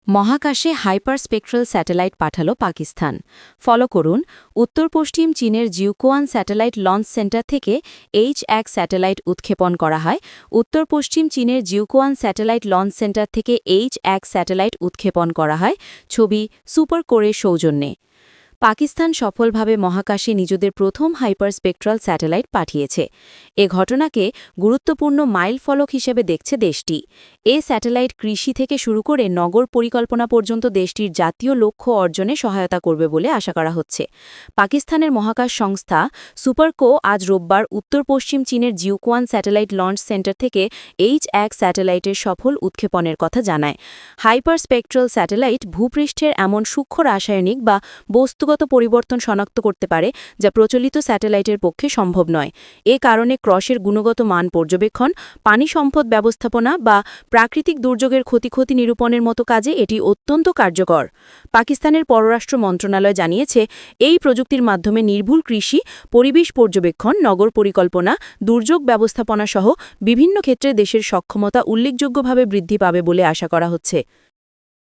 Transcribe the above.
মহাকাশে hyperspectral satellite পাঠালো Pakistan. Follow করুন, উত্তর পশ্চিম চীনের জিউকোয়ান স্যাটেলাইট লঞ্চ সেন্টার থেকে H1 স্যাটেলাইট উৎক্ষেপণ করা হয়। উত্তর পশ্চিম চীনের জিউকোয়ান স্যাটেলাইট লঞ্চ সেন্টার থেকে H1 স্যাটেলাইট উৎক্ষেপণ করা হয়। ছবি সুপার কোরের সৌজন্যে। পাকিস্তান সফলভাবে মহাকাশে নিজেদের প্রথম হাইপারস্পেকট্রাল স্যাটেলাইট পাঠিয়েছে। এ ঘটনাকে গুরুত্বপূর্ণ মাইলফলক হিসেবে দেখছে দেশটি। এ স্যাটেলাইট কৃষি থেকে শুরু করে নগর পরিকল্পনা পর্যন্ত দেশটির জাতীয় লক্ষ্য অর্জনে সহায়তা করবে বলে আশা করা হচ্ছে। পাকিস্তানের মহাকাশ সংস্থা সুপারকো আজ রোববার উত্তর পশ্চিম চীনের জিউকোয়ান স্যাটেলাইট লঞ্চ সেন্টার থেকে H1 স্যাটেলাইটের সফল উৎক্ষেপণের কথা জানায়। হাইপারস্পেকট্রাল স্যাটেলাইট ভূপৃষ্ঠের এমন সূক্ষ্ম রাসায়নিক বা বস্তুগত পরিবর্তন শনাক্ত করতে পারে যা প্রচলিত স্যাটেলাইটের পক্ষে সম্ভব নয়। এ কারণে ক্রসের গুণগত মান পর্যবেক্ষণ, পানি সম্পদ ব্যবস্থাপনা বা প্রাকৃতিক দুর্যোগের ক্ষতি নিরূপণের মতো কাজে এটি অত্যন্ত কার্যকর। পাকিস্তানের পররাষ্ট্র মন্ত্রণালয় জানিয়েছে, এই প্রযুক্তির মাধ্যমে নির্ভুল কৃষি, পরিবেশ পর্যবেক্ষণ, নগর পরিকল্পনা, দুর্যোগ ব্যবস্থাপনা সহ বিভিন্ন ক্ষেত্রে দেশের সক্ষমতা উল্লেখযোগ্যভাবে বৃদ্ধি পাবে বলে আশা করা হচ্ছে।